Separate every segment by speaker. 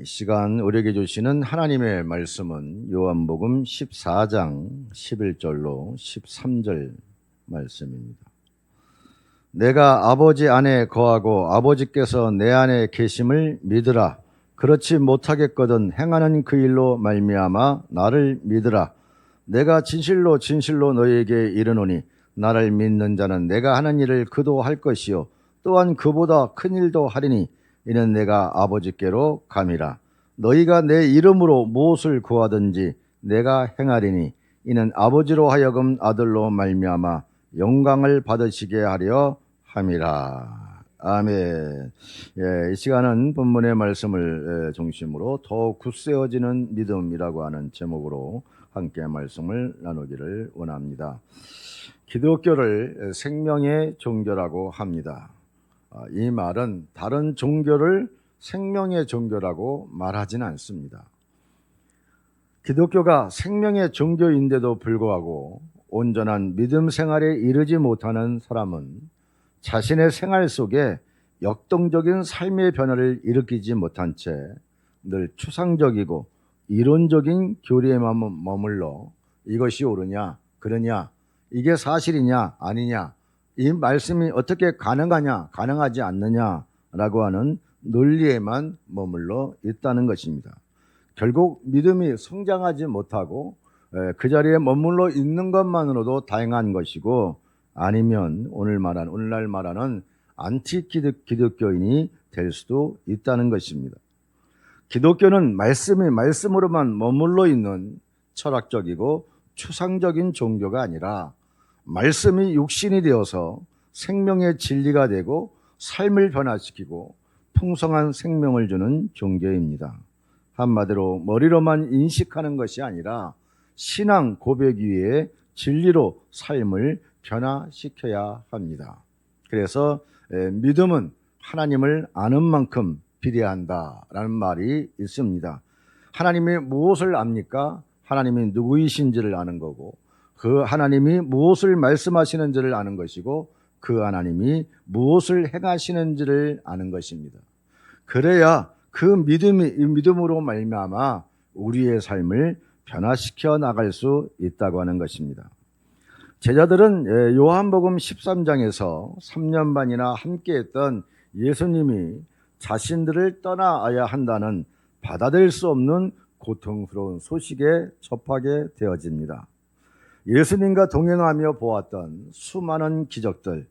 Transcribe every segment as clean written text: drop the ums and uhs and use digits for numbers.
Speaker 1: 이 시간 우리에게 주시는 하나님의 말씀은 요한복음 14장 11절로 13절 말씀입니다. 내가 아버지 안에 거하고 아버지께서 내 안에 계심을 믿으라. 그렇지 못하겠거든 행하는 그 일로 말미암아 나를 믿으라. 내가 진실로 진실로 너희에게 이르노니 나를 믿는 자는 내가 하는 일을 그도 할 것이요 또한 그보다 큰 일도 하리니 이는 내가 아버지께로 감이라. 너희가 내 이름으로 무엇을 구하든지 내가 행하리니 이는 아버지로 하여금 아들로 말미암아 영광을 받으시게 하려 함이라. 아멘. 이 시간은 본문의 말씀을 중심으로 더욱 굳세어지는 믿음이라고 하는 제목으로 함께 말씀을 나누기를 원합니다. 기독교를 생명의 종교라고 합니다. 이 말은 다른 종교를 생명의 종교라고 말하지는 않습니다. 기독교가 생명의 종교인데도 불구하고 온전한 믿음 생활에 이르지 못하는 사람은 자신의 생활 속에 역동적인 삶의 변화를 일으키지 못한 채 늘 추상적이고 이론적인 교리에만 머물러 이것이 옳으냐 그러냐 이게 사실이냐 아니냐 이 말씀이 어떻게 가능하냐 가능하지 않느냐라고 하는 논리에만 머물러 있다는 것입니다. 결국 믿음이 성장하지 못하고 그 자리에 머물러 있는 것만으로도 다행한 것이고 아니면 오늘날 말하는 안티 기독교인이 될 수도 있다는 것입니다. 기독교는 말씀으로만 머물러 있는 철학적이고 추상적인 종교가 아니라 말씀이 육신이 되어서 생명의 진리가 되고 삶을 변화시키고 풍성한 생명을 주는 종교입니다. 한마디로 머리로만 인식하는 것이 아니라 신앙 고백 위에 진리로 삶을 변화시켜야 합니다. 그래서 믿음은 하나님을 아는 만큼 비례한다라는 말이 있습니다. 하나님이 무엇을 압니까? 하나님이 누구이신지를 아는 거고 그 하나님이 무엇을 말씀하시는지를 아는 것이고 그 하나님이 무엇을 행하시는지를 아는 것입니다. 그래야 그 믿음으로 말미암아 우리의 삶을 변화시켜 나갈 수 있다고 하는 것입니다. 제자들은 요한복음 13장에서 3년 반이나 함께했던 예수님이 자신들을 떠나야 한다는 받아들일 수 없는 고통스러운 소식에 접하게 되어집니다. 예수님과 동행하며 보았던 수많은 기적들,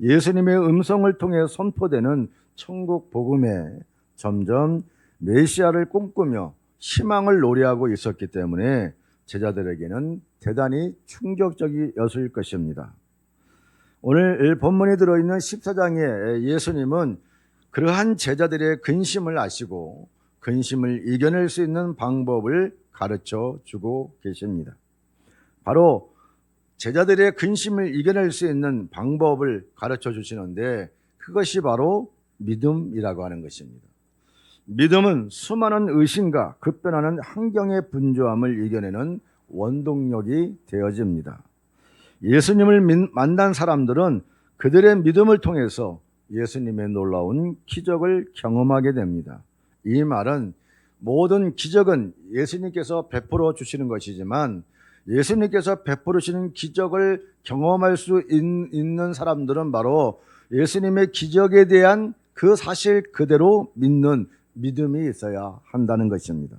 Speaker 1: 예수님의 음성을 통해 선포되는 천국 복음에 점점 메시아를 꿈꾸며 희망을 노래하고 있었기 때문에 제자들에게는 대단히 충격적이었을 것입니다. 오늘 본문에 들어있는 14장에 예수님은 그러한 제자들의 근심을 아시고 근심을 이겨낼 수 있는 방법을 가르쳐 주고 계십니다. 바로 제자들의 근심을 이겨낼 수 있는 방법을 가르쳐 주시는데 그것이 바로 믿음이라고 하는 것입니다. 믿음은 수많은 의심과 급변하는 환경의 분주함을 이겨내는 원동력이 되어집니다. 예수님을 만난 사람들은 그들의 믿음을 통해서 예수님의 놀라운 기적을 경험하게 됩니다. 이 말은 모든 기적은 예수님께서 베풀어 주시는 것이지만 예수님께서 베풀으시는 기적을 경험할 수 있는 사람들은 바로 예수님의 기적에 대한 그 사실 그대로 믿는 믿음이 있어야 한다는 것입니다.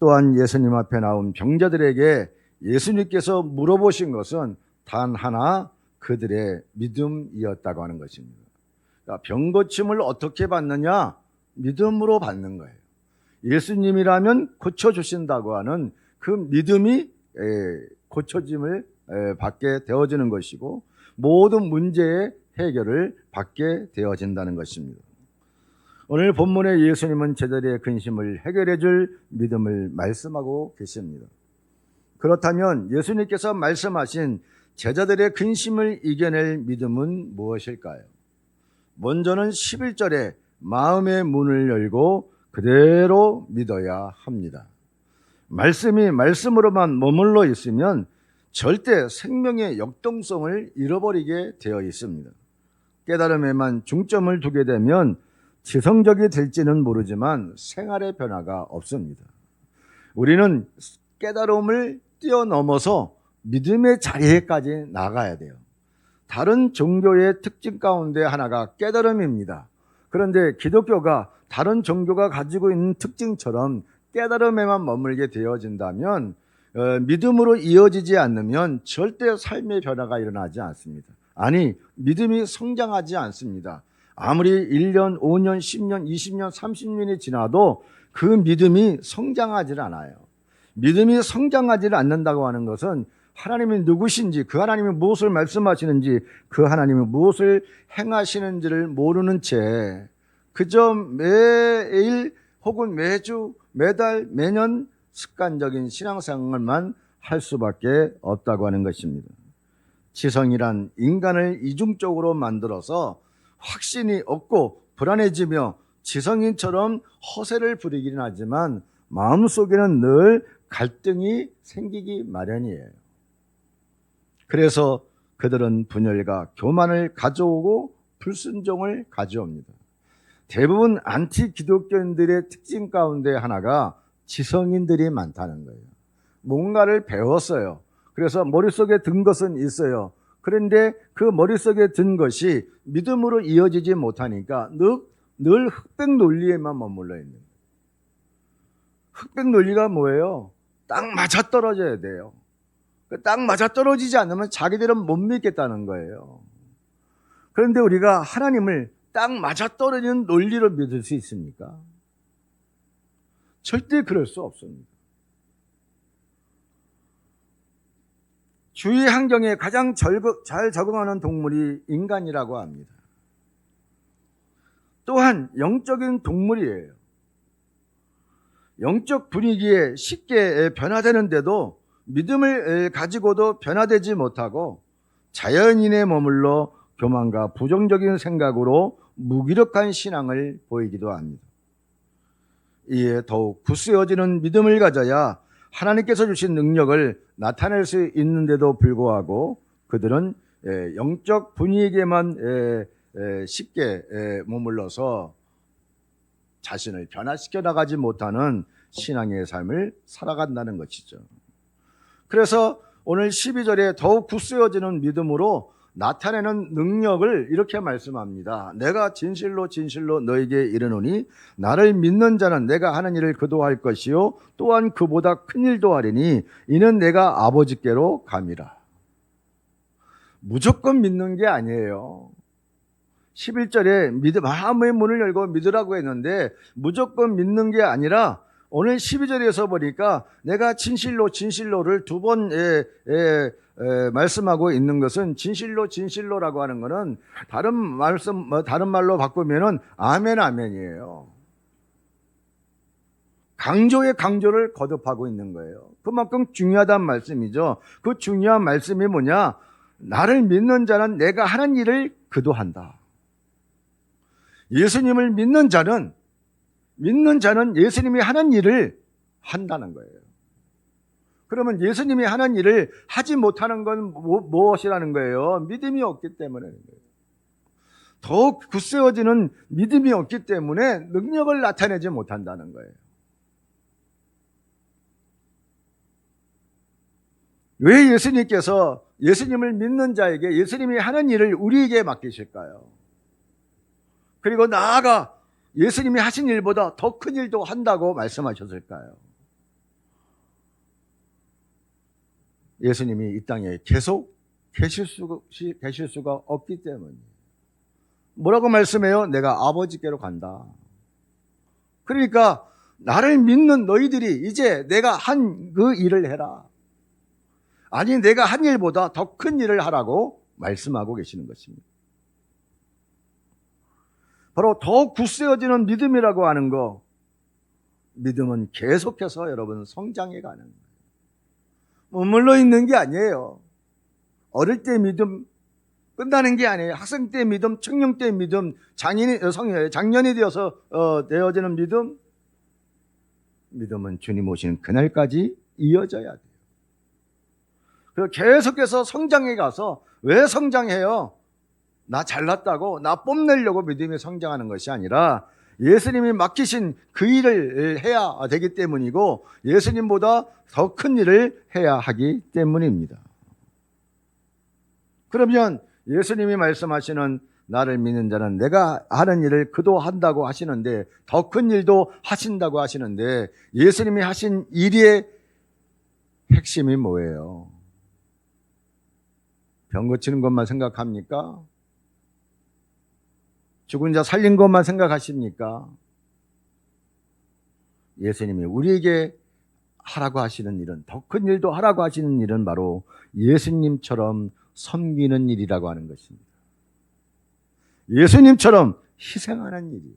Speaker 1: 또한 예수님 앞에 나온 병자들에게 예수님께서 물어보신 것은 단 하나 그들의 믿음이었다고 하는 것입니다. 그러니까 병 고침을 어떻게 받느냐? 믿음으로 받는 거예요. 예수님이라면 고쳐주신다고 하는 그 믿음이 고쳐짐을 받게 되어지는 것이고 모든 문제의 해결을 받게 되어진다는 것입니다. 오늘 본문에 예수님은 제자들의 근심을 해결해 줄 믿음을 말씀하고 계십니다. 그렇다면 예수님께서 말씀하신 제자들의 근심을 이겨낼 믿음은 무엇일까요? 먼저는 11절에 마음의 문을 열고 그대로 믿어야 합니다. 말씀이 말씀으로만 머물러 있으면 절대 생명의 역동성을 잃어버리게 되어 있습니다. 깨달음에만 중점을 두게 되면 지성적이 될지는 모르지만 생활의 변화가 없습니다. 우리는 깨달음을 뛰어넘어서 믿음의 자리에까지 나가야 돼요. 다른 종교의 특징 가운데 하나가 깨달음입니다. 그런데 기독교가 다른 종교가 가지고 있는 특징처럼 깨달음에만 머물게 되어진다면 믿음으로 이어지지 않으면 절대 삶의 변화가 일어나지 않습니다. 아니, 믿음이 성장하지 않습니다. 아무리 1년, 5년, 10년, 20년, 30년이 지나도 그 믿음이 성장하지 않아요. 믿음이 성장하지 않는다고 하는 것은 하나님이 누구신지, 그 하나님이 무엇을 말씀하시는지, 그 하나님이 무엇을 행하시는지를 모르는 채 그저 매일 혹은 매주, 매달, 매년 습관적인 신앙생활만 할 수밖에 없다고 하는 것입니다. 지성이란 인간을 이중적으로 만들어서 확신이 없고 불안해지며 지성인처럼 허세를 부리기는 하지만 마음속에는 늘 갈등이 생기기 마련이에요. 그래서 그들은 분열과 교만을 가져오고 불순종을 가져옵니다. 대부분 안티 기독교인들의 특징 가운데 하나가 지성인들이 많다는 거예요. 뭔가를 배웠어요. 그래서 머릿속에 든 것은 있어요. 그런데 그 머릿속에 든 것이 믿음으로 이어지지 못하니까 늘 흑백 논리에만 머물러 있는 거예요. 흑백 논리가 뭐예요? 딱 맞아떨어져야 돼요. 딱 맞아떨어지지 않으면 자기들은 못 믿겠다는 거예요. 그런데 우리가 하나님을 딱 맞아떨어지는 논리로 믿을 수 있습니까? 절대 그럴 수 없습니다. 주위 환경에 가장 잘 적응하는 동물이 인간이라고 합니다. 또한 영적인 동물이에요. 영적 분위기에 쉽게 변화되는데도 믿음을 가지고도 변화되지 못하고 자연인에 머물러 교만과 부정적인 생각으로 무기력한 신앙을 보이기도 합니다. 이에 더욱 굳세어지는 믿음을 가져야 하나님께서 주신 능력을 나타낼 수 있는데도 불구하고 그들은 영적 분위기에만 쉽게 머물러서 자신을 변화시켜 나가지 못하는 신앙의 삶을 살아간다는 것이죠. 그래서 오늘 12절에 더욱 굳세어지는 믿음으로 나타내는 능력을 이렇게 말씀합니다. 내가 진실로 진실로 너에게 이르노니 나를 믿는 자는 내가 하는 일을 그도 할 것이요 또한 그보다 큰 일도 하리니 이는 내가 아버지께로 감이라. 무조건 믿는 게 아니에요. 11절에 마음의 문을 열고 믿으라고 했는데 무조건 믿는 게 아니라 오늘 12절에서 보니까 내가 진실로 진실로를 두 번 말씀하고 있는 것은 진실로 진실로라고 하는 것은 다른 말로 바꾸면은 아멘 아멘이에요. 강조의 강조를 거듭하고 있는 거예요. 그만큼 중요하다는 말씀이죠. 그 중요한 말씀이 뭐냐? 나를 믿는 자는 내가 하는 일을 그도 한다. 예수님을 믿는 자는 예수님이 하는 일을 한다는 거예요. 그러면 예수님이 하는 일을 하지 못하는 건 무엇이라는 거예요? 믿음이 없기 때문에. 더욱 굳세어지는 믿음이 없기 때문에 능력을 나타내지 못한다는 거예요. 왜 예수님께서 예수님을 믿는 자에게 예수님이 하는 일을 우리에게 맡기실까요? 그리고 나아가 예수님이 하신 일보다 더 큰 일도 한다고 말씀하셨을까요? 예수님이 이 땅에 계속 계실 수가 없기 때문이에요. 뭐라고 말씀해요? 내가 아버지께로 간다. 그러니까 나를 믿는 너희들이 이제 내가 한 그 일을 해라. 아니 내가 한 일보다 더 큰 일을 하라고 말씀하고 계시는 것입니다. 바로 더 굳세어지는 믿음이라고 하는 거, 믿음은 계속해서 여러분 성장해 가는 거예요. 머물러 있는 게 아니에요. 어릴 때 믿음 끝나는 게 아니에요. 학생 때 믿음, 청년 때 믿음, 장년이 되어서 되어지는 믿음. 믿음은 주님 오시는 그날까지 이어져야 돼요. 그래서 계속해서 성장해 가서 왜 성장해요? 나 잘났다고 나 뽐내려고 믿음이 성장하는 것이 아니라 예수님이 맡기신 그 일을 해야 되기 때문이고 예수님보다 더 큰 일을 해야 하기 때문입니다. 그러면 예수님이 말씀하시는 나를 믿는 자는 내가 하는 일을 그도 한다고 하시는데 더 큰 일도 하신다고 하시는데 예수님이 하신 일의 핵심이 뭐예요? 병 고치는 것만 생각합니까? 죽은 자 살린 것만 생각하십니까? 예수님이 우리에게 하라고 하시는 일은, 더 큰 일도 하라고 하시는 일은 바로 예수님처럼 섬기는 일이라고 하는 것입니다. 예수님처럼 희생하는 일이에요.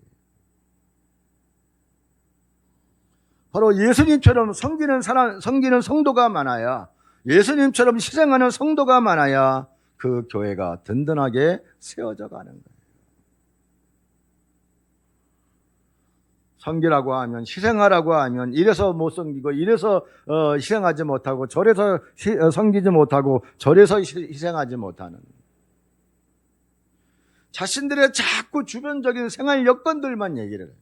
Speaker 1: 바로 예수님처럼 섬기는 성도가 많아야, 예수님처럼 희생하는 성도가 많아야 그 교회가 든든하게 세워져 가는 거예요. 섬기라고 하면, 희생하라고 하면 이래서 못 섬기고 이래서 희생하지 못하고 저래서 섬기지 못하고 저래서 희생하지 못하는, 자신들의 자꾸 주변적인 생활 여건들만 얘기를 해요.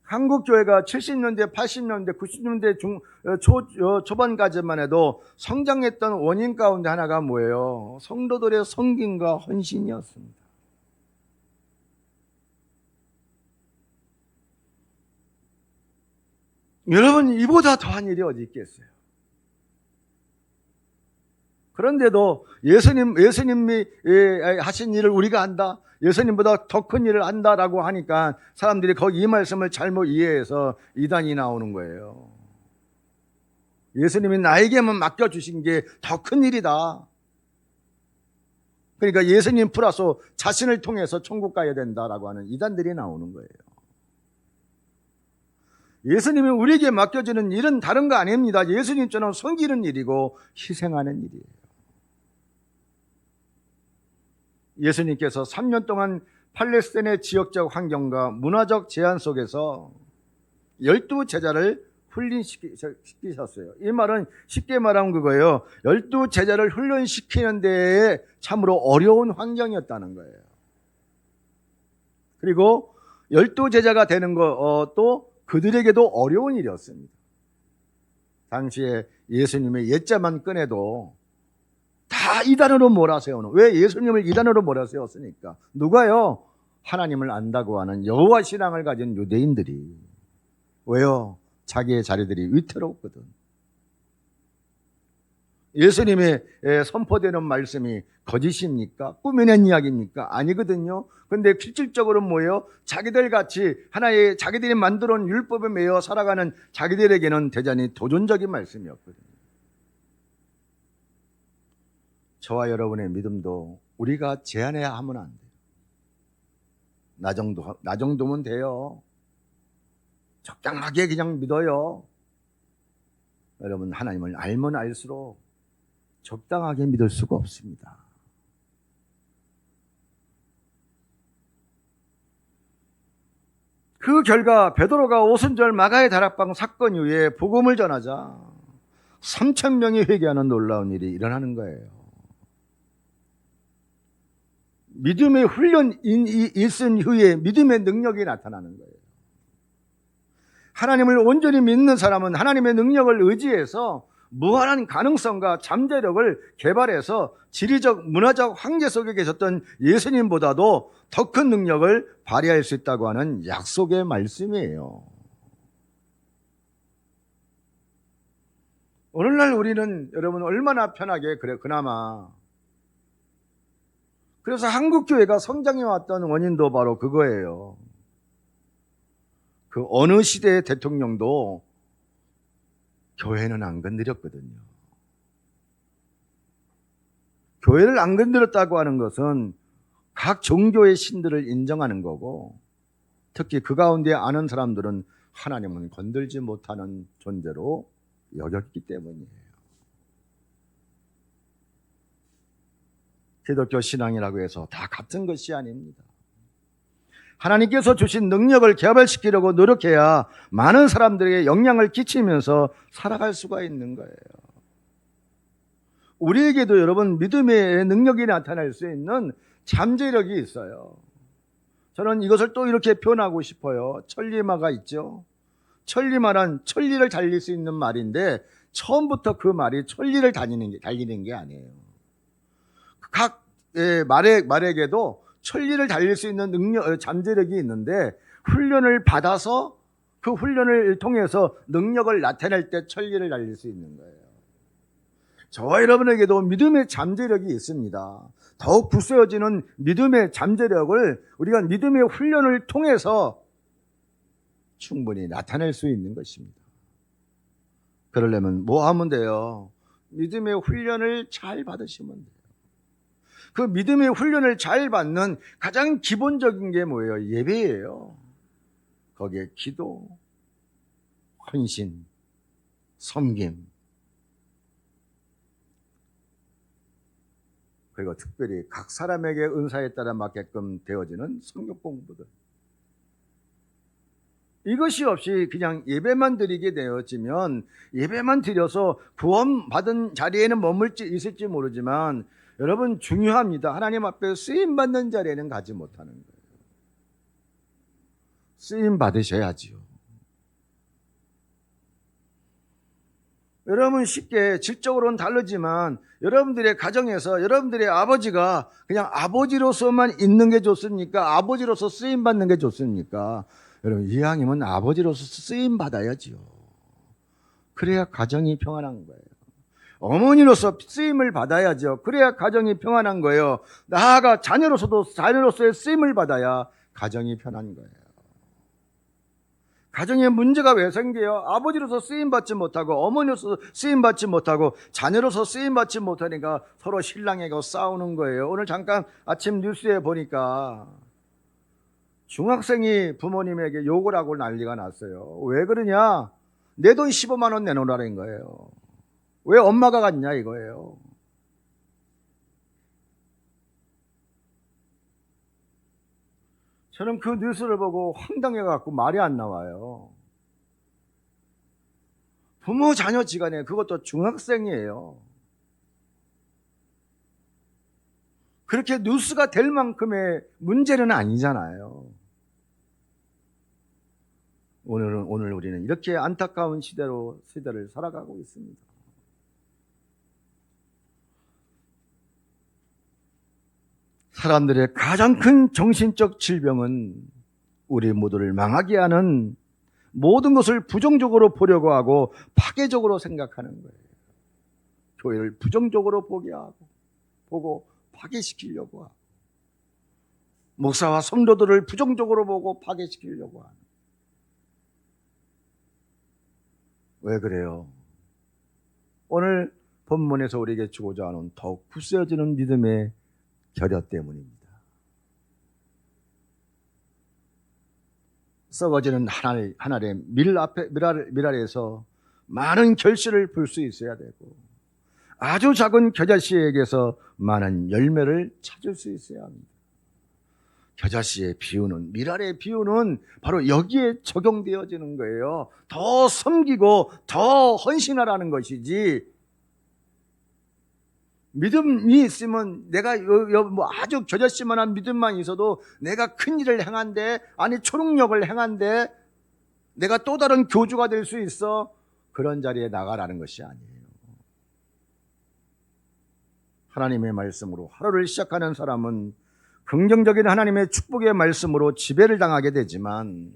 Speaker 1: 한국 교회가 70년대, 80년대, 90년대 초반까지만 해도 성장했던 원인 가운데 하나가 뭐예요? 성도들의 섬김과 헌신이었습니다. 여러분, 이보다 더한 일이 어디 있겠어요? 그런데도 예수님이 하신 일을 우리가 한다, 예수님보다 더 큰 일을 한다라고 하니까 사람들이 거기 이 말씀을 잘못 이해해서 이단이 나오는 거예요. 예수님이 나에게만 맡겨주신 게 더 큰 일이다. 그러니까 예수님 플러스 자신을 통해서 천국 가야 된다라고 하는 이단들이 나오는 거예요. 예수님이 우리에게 맡겨주는 일은 다른 거 아닙니다. 예수님처럼 섬기는 일이고 희생하는 일이에요. 예수님께서 3년 동안 팔레스타인의 지역적 환경과 문화적 제한 속에서 12제자를 훈련시키셨어요. 이 말은 쉽게 말하면 그거예요. 12제자를 훈련시키는 데에 참으로 어려운 환경이었다는 거예요. 그리고 12제자가 되는 것도 그들에게도 어려운 일이었습니다. 당시에 예수님의 옛자만 꺼내도 다 이단으로 몰아세우는, 왜 예수님을 이단으로 몰아세웠습니까? 누가요? 하나님을 안다고 하는 여호와 신앙을 가진 유대인들이. 왜요? 자기의 자리들이 위태롭거든. 예수님의 선포되는 말씀이 거짓입니까? 꾸며낸 이야기입니까? 아니거든요. 근데 실질적으로 뭐예요? 자기들 같이 하나의 자기들이 만들어 놓은 율법에 매여 살아가는 자기들에게는 대단히 도전적인 말씀이었거든요. 저와 여러분의 믿음도 우리가 제한해야 하면 안 돼요. 나 정도면 돼요. 적당하게 그냥 믿어요. 여러분, 하나님을 알면 알수록 적당하게 믿을 수가 없습니다. 그 결과 베드로가 오순절 마가의 다락방 사건 이후에 복음을 전하자 3,000명이 회개하는 놀라운 일이 일어나는 거예요. 믿음의 훈련이 있은 후에 믿음의 능력이 나타나는 거예요. 하나님을 온전히 믿는 사람은 하나님의 능력을 의지해서 무한한 가능성과 잠재력을 개발해서 지리적, 문화적 황제 속에 계셨던 예수님보다도 더 큰 능력을 발휘할 수 있다고 하는 약속의 말씀이에요. 오늘날 우리는 여러분 얼마나 편하게 그래 그나마. 그래서 한국교회가 성장해왔던 원인도 바로 그거예요. 그 어느 시대의 대통령도 교회는 안 건드렸거든요. 교회를 안 건드렸다고 하는 것은 각 종교의 신들을 인정하는 거고, 특히 그 가운데 아는 사람들은 하나님은 건들지 못하는 존재로 여겼기 때문이에요. 기독교 신앙이라고 해서 다 같은 것이 아닙니다. 하나님께서 주신 능력을 개발시키려고 노력해야 많은 사람들에게 영향을 끼치면서 살아갈 수가 있는 거예요. 우리에게도 여러분 믿음의 능력이 나타날 수 있는 잠재력이 있어요. 저는 이것을 또 이렇게 표현하고 싶어요. 천리마가 있죠. 천리마란 천리를 달릴 수 있는 말인데 처음부터 그 말이 천리를 달리는 게 아니에요. 각 말에게도 천리를 달릴 수 있는 능력, 잠재력이 있는데 훈련을 받아서 그 훈련을 통해서 능력을 나타낼 때 천리를 달릴 수 있는 거예요. 저와 여러분에게도 믿음의 잠재력이 있습니다. 더욱 굳세어지는 믿음의 잠재력을 우리가 믿음의 훈련을 통해서 충분히 나타낼 수 있는 것입니다. 그러려면 뭐 하면 돼요? 믿음의 훈련을 잘 받으시면 돼요. 그 믿음의 훈련을 잘 받는 가장 기본적인 게 뭐예요? 예배예요. 거기에 기도, 헌신, 섬김, 그리고 특별히 각 사람에게 은사에 따라 맞게끔 되어지는 성경 공부들. 이것이 없이 그냥 예배만 드리게 되어지면 예배만 드려서 구원받은 자리에는 머물지 있을지 모르지만 여러분 중요합니다. 하나님 앞에 쓰임받는 자리에는 가지 못하는 거예요. 쓰임 받으셔야지요. 여러분 쉽게 질적으로는 다르지만 여러분들의 가정에서 여러분들의 아버지가 그냥 아버지로서만 있는 게 좋습니까? 아버지로서 쓰임 받는 게 좋습니까? 여러분 이왕이면 아버지로서 쓰임 받아야지요. 그래야 가정이 평안한 거예요. 어머니로서 쓰임을 받아야죠. 그래야 가정이 평안한 거예요. 나아가 자녀로서도 자녀로서의 쓰임을 받아야 가정이 편한 거예요. 가정에 문제가 왜 생겨요? 아버지로서 쓰임받지 못하고 어머니로서 쓰임받지 못하고 자녀로서 쓰임받지 못하니까 서로 신랑하고 싸우는 거예요. 오늘 잠깐 아침 뉴스에 보니까 중학생이 부모님에게 욕을 하고 난리가 났어요. 왜 그러냐? 내 돈 15만 원 내놓으라는 거예요. 왜 엄마가 갔냐 이거예요. 저는 그 뉴스를 보고 황당해갖고 말이 안 나와요. 부모 자녀 지간에 그것도 중학생이에요. 그렇게 뉴스가 될 만큼의 문제는 아니잖아요. 오늘 우리는 이렇게 안타까운 시대를 살아가고 있습니다. 사람들의 가장 큰 정신적 질병은 우리 모두를 망하게 하는 모든 것을 부정적으로 보려고 하고 파괴적으로 생각하는 거예요. 교회를 부정적으로 보고 파괴시키려고 하고 목사와 성도들을 부정적으로 보고 파괴시키려고 하는. 왜 그래요? 오늘 본문에서 우리에게 주고자 하는 더욱 굳세어지는 믿음의 결여 때문입니다. 썩어지는 하늘의 밀 아래에서 많은 결실을 볼 수 있어야 되고 아주 작은 겨자씨에게서 많은 열매를 찾을 수 있어야 합니다. 겨자씨의 비유는 밀 아래의 비유는 바로 여기에 적용되어지는 거예요. 더 섬기고 더 헌신하라는 것이지 믿음이 있으면 내가 뭐 아주 겨자씨만한 믿음만 있어도 내가 큰 일을 행한데 아니 초능력을 행한데 내가 또 다른 교주가 될 수 있어 그런 자리에 나가라는 것이 아니에요. 하나님의 말씀으로 하루를 시작하는 사람은 긍정적인 하나님의 축복의 말씀으로 지배를 당하게 되지만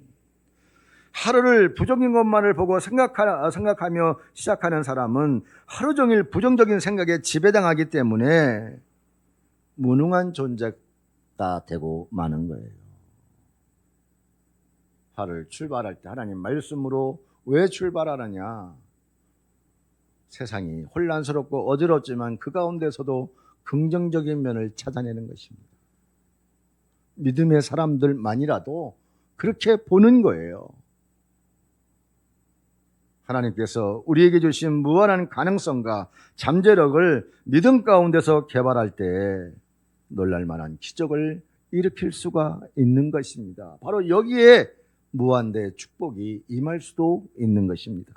Speaker 1: 하루를 부정인 것만을 보고 생각하며 시작하는 사람은 하루 종일 부정적인 생각에 지배당하기 때문에 무능한 존재가 되고 마는 거예요. 하루를 출발할 때 하나님 말씀으로 왜 출발하느냐? 세상이 혼란스럽고 어지럽지만 그 가운데서도 긍정적인 면을 찾아내는 것입니다. 믿음의 사람들만이라도 그렇게 보는 거예요. 하나님께서 우리에게 주신 무한한 가능성과 잠재력을 믿음 가운데서 개발할 때 놀랄만한 기적을 일으킬 수가 있는 것입니다. 바로 여기에 무한대 축복이 임할 수도 있는 것입니다.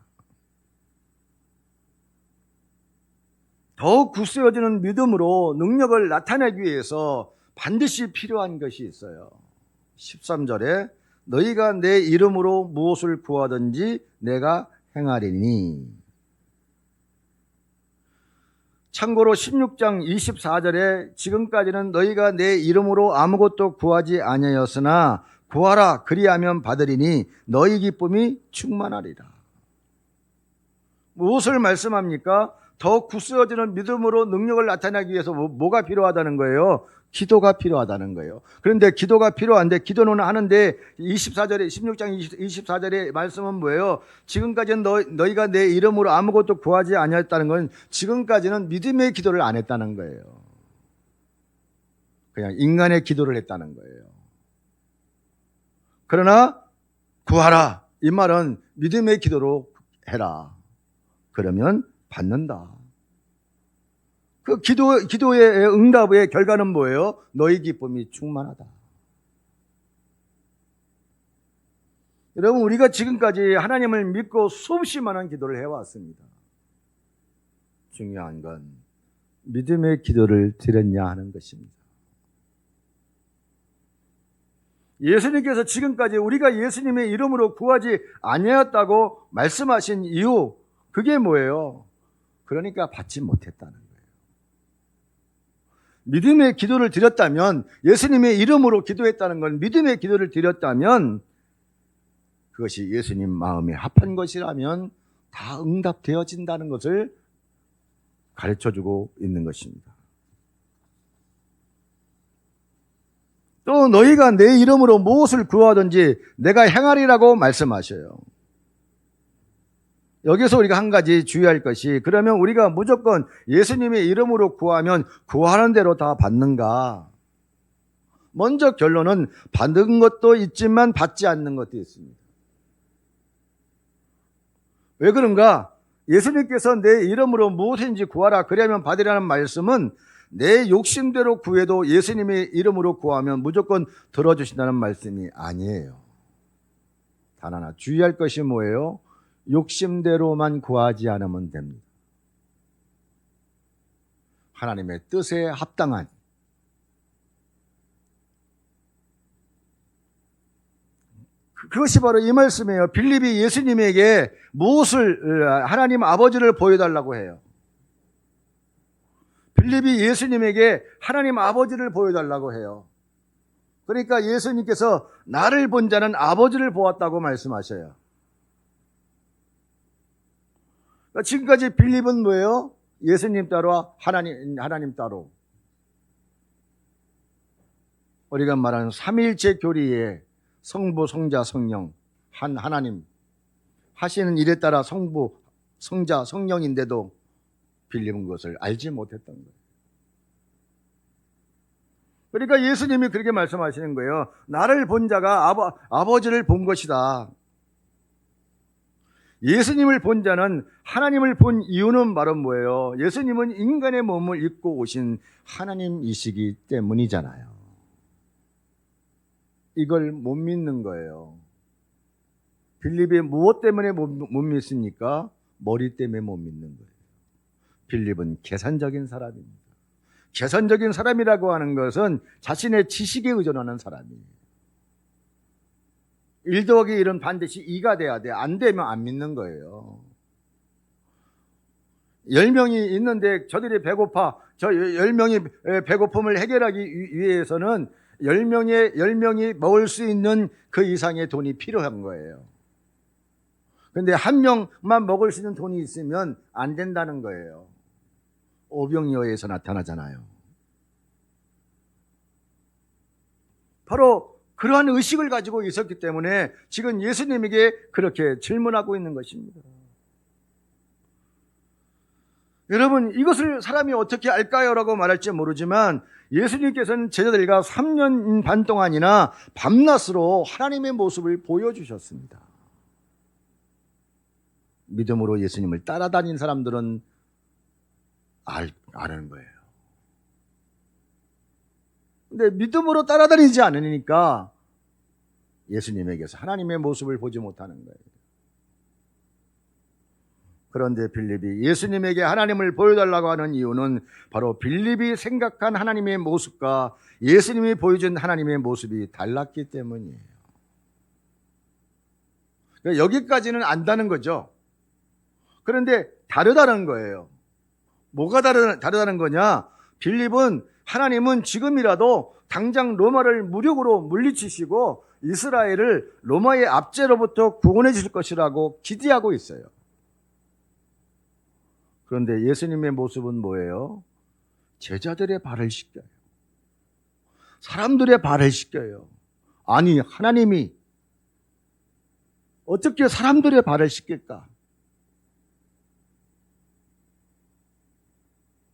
Speaker 1: 더욱 굳세어지는 믿음으로 능력을 나타내기 위해서 반드시 필요한 것이 있어요. 13절에 너희가 내 이름으로 무엇을 구하든지 내가 행하리니. 참고로 16장 24절에 지금까지는 너희가 내 이름으로 아무것도 구하지 아니하였으나 구하라 그리하면 받으리니 너희 기쁨이 충만하리라. 무엇을 말씀합니까? 더 굳세어지는 믿음으로 능력을 나타내기 위해서 뭐가 필요하다는 거예요? 기도가 필요하다는 거예요. 그런데 기도가 필요한데 기도는 하는데 24절에 16장 24절의 말씀은 뭐예요? 지금까지는 너희가 내 이름으로 아무것도 구하지 아니했다는 건 지금까지는 믿음의 기도를 안 했다는 거예요. 그냥 인간의 기도를 했다는 거예요. 그러나 구하라 이 말은 믿음의 기도로 해라. 그러면 받는다. 그 기도의 응답의 결과는 뭐예요? 너희 기쁨이 충만하다. 여러분, 우리가 지금까지 하나님을 믿고 수없이 많은 기도를 해왔습니다. 중요한 건 믿음의 기도를 드렸냐 하는 것입니다. 예수님께서 지금까지 우리가 예수님의 이름으로 구하지 아니하였다고 말씀하신 이유, 그게 뭐예요? 그러니까 받지 못했다는 거예요. 믿음의 기도를 드렸다면, 예수님의 이름으로 기도했다는 건 믿음의 기도를 드렸다면 그것이 예수님 마음에 합한 것이라면 다 응답되어진다는 것을 가르쳐주고 있는 것입니다. 또 너희가 내 이름으로 무엇을 구하든지 내가 행하리라고 말씀하셔요. 여기서 우리가 한 가지 주의할 것이, 그러면 우리가 무조건 예수님의 이름으로 구하면 구하는 대로 다 받는가? 먼저 결론은 받는 것도 있지만 받지 않는 것도 있습니다. 왜 그런가? 예수님께서 내 이름으로 무엇인지 구하라 그러면 받으라는 말씀은 내 욕심대로 구해도 예수님의 이름으로 구하면 무조건 들어주신다는 말씀이 아니에요. 단 하나 주의할 것이 뭐예요? 욕심대로만 구하지 않으면 됩니다. 하나님의 뜻에 합당한, 그것이 바로 이 말씀이에요. 빌립이 예수님에게 무엇을, 하나님 아버지를 보여달라고 해요. 빌립이 예수님에게 하나님 아버지를 보여달라고 해요. 그러니까 예수님께서 나를 본 자는 아버지를 보았다고 말씀하셔요. 그러니까 지금까지 빌립은 뭐예요? 예수님 따로, 하나님 따로. 우리가 말하는 삼위일체 교리에 성부, 성자, 성령, 하나님 하시는 일에 따라 성부, 성자, 성령인데도 빌립은 그것을 알지 못했던 거예요. 그러니까 예수님이 그렇게 말씀하시는 거예요. 나를 본 자가 아버지를 본 것이다. 예수님을 본 자는 하나님을 본 이유는 바로 뭐예요? 예수님은 인간의 몸을 입고 오신 하나님이시기 때문이잖아요. 이걸 못 믿는 거예요. 빌립이 무엇 때문에 못 믿습니까? 머리 때문에 못 믿는 거예요. 빌립은 계산적인 사람입니다. 계산적인 사람이라고 하는 것은 자신의 지식에 의존하는 사람이에요. 1 더하기 1은 반드시 2가 돼야 돼. 안 되면 안 믿는 거예요. 10명이 있는데 저들이 배고파. 저 10명이 배고픔을 해결하기 위해서는 10명이 먹을 수 있는 그 이상의 돈이 필요한 거예요. 그런데 한 명만 먹을 수 있는 돈이 있으면 안 된다는 거예요. 오병이어에서 나타나잖아요. 바로 그러한 의식을 가지고 있었기 때문에 지금 예수님에게 그렇게 질문하고 있는 것입니다. 여러분, 이것을 사람이 어떻게 알까요? 라고 말할지 모르지만 예수님께서는 제자들과 3년 반 동안이나 밤낮으로 하나님의 모습을 보여주셨습니다. 믿음으로 예수님을 따라다닌 사람들은 아는 거예요. 근데 믿음으로 따라다니지 않으니까 예수님에게서 하나님의 모습을 보지 못하는 거예요. 그런데 빌립이 예수님에게 하나님을 보여달라고 하는 이유는 바로 빌립이 생각한 하나님의 모습과 예수님이 보여준 하나님의 모습이 달랐기 때문이에요. 그러니까 여기까지는 안다는 거죠. 그런데 다르다는 거예요. 뭐가 다르다는 거냐? 빌립은 하나님은 지금이라도 당장 로마를 무력으로 물리치시고 이스라엘을 로마의 압제로부터 구원해 주실 것이라고 기대하고 있어요. 그런데 예수님의 모습은 뭐예요? 제자들의 발을 씻겨요. 사람들의 발을 씻겨요. 아니, 하나님이 어떻게 사람들의 발을 씻길까?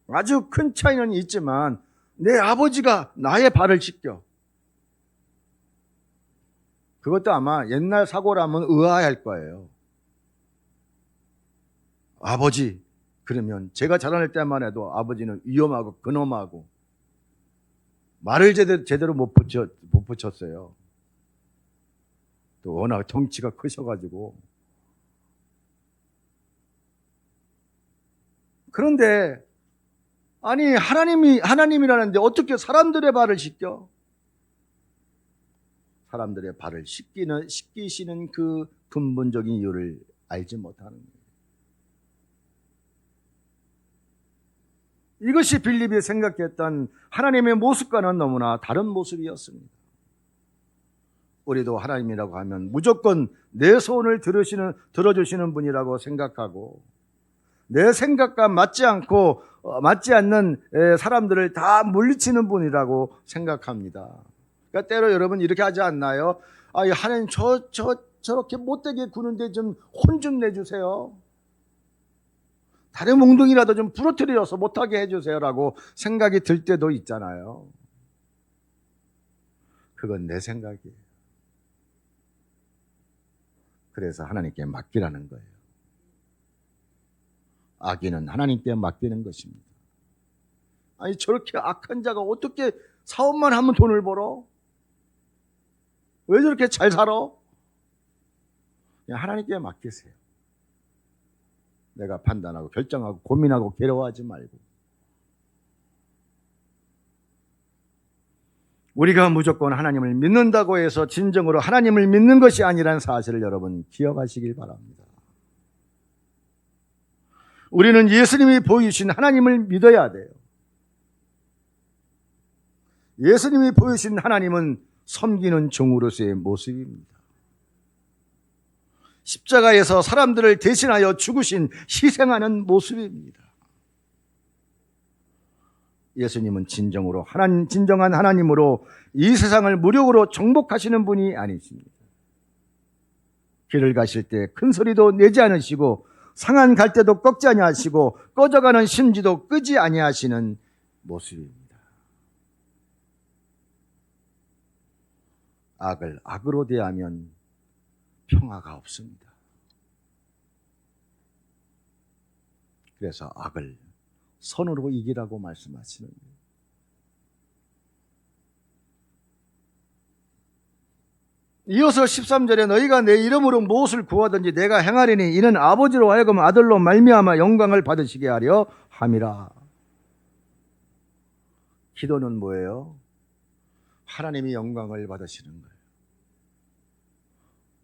Speaker 1: 아주 큰 차이는 있지만 내 아버지가 나의 발을 씻겨. 그것도 아마 옛날 사고라면 의아할 거예요. 아버지, 그러면 제가 자라날 때만 해도 아버지는 위험하고 근엄하고 말을 제대로 못 붙였어요. 또 워낙 덩치가 크셔가지고. 그런데 아니 하나님이라는데 어떻게 사람들의 발을 씻겨? 사람들의 발을 씻기시는 그 근본적인 이유를 알지 못하는 거예요. 이것이 빌립이 생각했던 하나님의 모습과는 너무나 다른 모습이었습니다. 우리도 하나님이라고 하면 무조건 내 소원을 들어주시는 분이라고 생각하고 내 생각과 맞지 않는 사람들을 다 물리치는 분이라고 생각합니다. 그러니까 때로 여러분 이렇게 하지 않나요? 하나님 저렇게 못되게 구는데 좀 혼 좀 내주세요. 다른 몽둥이라도 좀 부러뜨려서 못하게 해주세요라고 생각이 들 때도 있잖아요. 그건 내 생각이에요. 그래서 하나님께 맡기라는 거예요. 악인은 하나님께 맡기는 것입니다. 아니, 저렇게 악한 자가 어떻게 사업만 하면 돈을 벌어? 왜 저렇게 잘 살아? 그냥 하나님께 맡기세요. 내가 판단하고 결정하고 고민하고 괴로워하지 말고. 우리가 무조건 하나님을 믿는다고 해서 진정으로 하나님을 믿는 것이 아니라는 사실을 여러분 기억하시길 바랍니다. 우리는 예수님이 보여주신 하나님을 믿어야 돼요. 예수님이 보여주신 하나님은 섬기는 종으로서의 모습입니다. 십자가에서 사람들을 대신하여 죽으신 희생하는 모습입니다. 예수님은 진정한 하나님으로 이 세상을 무력으로 정복하시는 분이 아니십니다. 길을 가실 때 큰 소리도 내지 않으시고 상한 갈대도 꺾지 아니하시고 꺼져가는 심지도 끄지 아니하시는 모습입니다. 악을 악으로 대하면 평화가 없습니다. 그래서 악을 선으로 이기라고 말씀하시는 거예요. 이어서 13절에 너희가 내 이름으로 무엇을 구하든지 내가 행하리니 이는 아버지로 하여금 아들로 말미암아 영광을 받으시게 하려 함이라. 기도는 뭐예요? 하나님이 영광을 받으시는 거예요.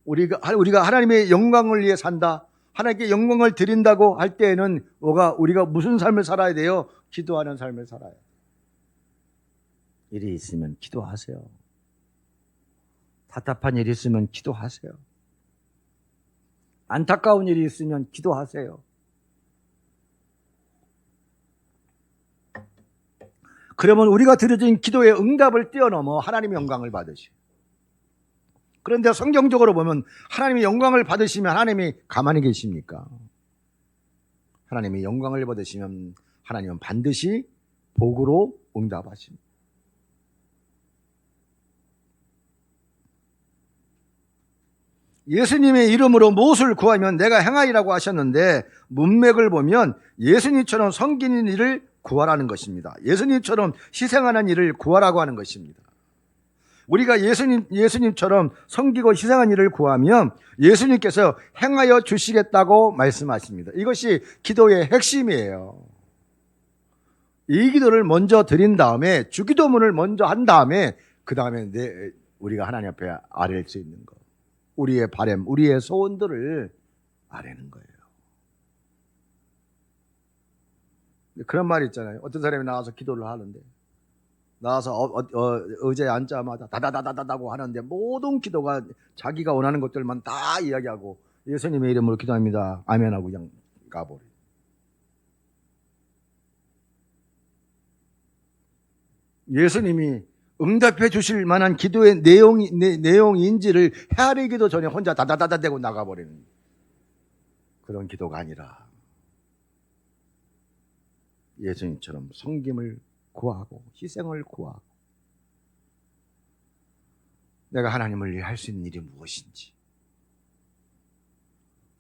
Speaker 1: 우리가 하나님의 영광을 위해 산다, 하나님께 영광을 드린다고 할 때에는 우리가 무슨 삶을 살아야 돼요? 기도하는 삶을 살아야 돼요. 일이 있으면 기도하세요. 답답한 일이 있으면 기도하세요. 안타까운 일이 있으면 기도하세요. 그러면 우리가 드려진 기도의 응답을 뛰어넘어 하나님의 영광을 받으시오. 그런데 성경적으로 보면 하나님의 영광을 받으시면 하나님이 가만히 계십니까? 하나님의 영광을 받으시면 하나님은 반드시 복으로 응답하십니다. 예수님의 이름으로 무엇을 구하면 내가 행하리라고 하셨는데 문맥을 보면 예수님처럼 섬기는 일을 구하라는 것입니다. 예수님처럼 희생하는 일을 구하라고 하는 것입니다. 우리가 예수님처럼 섬기고 희생한 일을 구하면 예수님께서 행하여 주시겠다고 말씀하십니다. 이것이 기도의 핵심이에요. 이 기도를 먼저 드린 다음에 주기도문을 먼저 한 다음에 그 다음에 우리가 하나님 앞에 아뢰일 수 있는 것, 우리의 바람, 우리의 소원들을 아뢰는 거예요. 그런 말이 있잖아요. 어떤 사람이 나와서 기도를 하는데 나와서 의자에 앉자마자 다다다다다고 하는데 모든 기도가 자기가 원하는 것들만 다 이야기하고 예수님의 이름으로 기도합니다. 아멘하고 그냥 가버려요. 예수님이 응답해 주실 만한 기도의 내용인지를 헤아리기도 전에 혼자 다다다다 대고 나가버리는 그런 기도가 아니라 예수님처럼 섬김을 구하고 희생을 구하고 내가 하나님을 위해 할 수 있는 일이 무엇인지,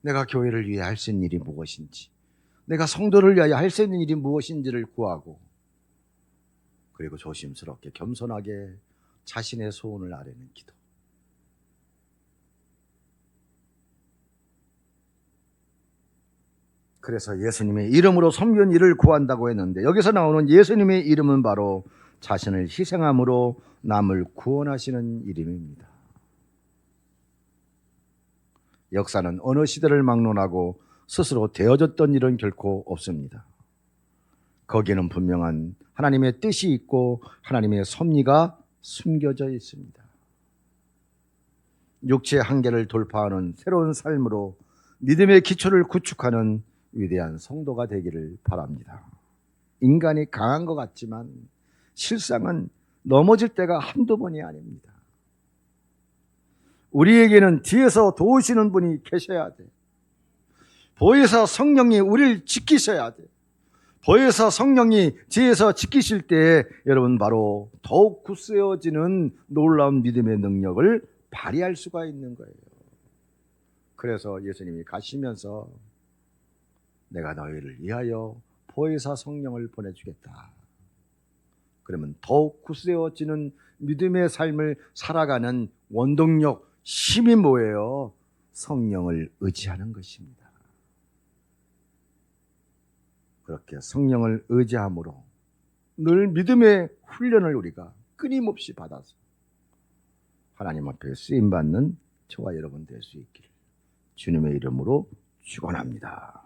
Speaker 1: 내가 교회를 위해 할 수 있는 일이 무엇인지, 내가 성도를 위하여 할 수 있는 일이 무엇인지를 구하고, 그리고 조심스럽게 겸손하게 자신의 소원을 아뢰는 기도. 그래서 예수님의 이름으로 섬기는 일을 구한다고 했는데 여기서 나오는 예수님의 이름은 바로 자신을 희생함으로 남을 구원하시는 이름입니다. 역사는 어느 시대를 막론하고 스스로 되어졌던 일은 결코 없습니다. 거기에는 분명한 하나님의 뜻이 있고 하나님의 섭리가 숨겨져 있습니다. 육체의 한계를 돌파하는 새로운 삶으로 믿음의 기초를 구축하는 위대한 성도가 되기를 바랍니다. 인간이 강한 것 같지만 실상은 넘어질 때가 한두 번이 아닙니다. 우리에게는 뒤에서 도우시는 분이 계셔야 돼. 보혜사 성령이 우리를 지키셔야 돼. 보혜사 성령이 뒤에서 지키실 때 여러분 바로 더욱 굳세어지는 놀라운 믿음의 능력을 발휘할 수가 있는 거예요. 그래서 예수님이 가시면서 내가 너희를 위하여 보혜사 성령을 보내주겠다. 그러면 더욱 굳세어지는 믿음의 삶을 살아가는 원동력, 힘이 뭐예요? 성령을 의지하는 것입니다. 그렇게 성령을 의지함으로 늘 믿음의 훈련을 우리가 끊임없이 받아서 하나님 앞에 쓰임받는 저와 여러분 될 수 있기를 주님의 이름으로 축원합니다.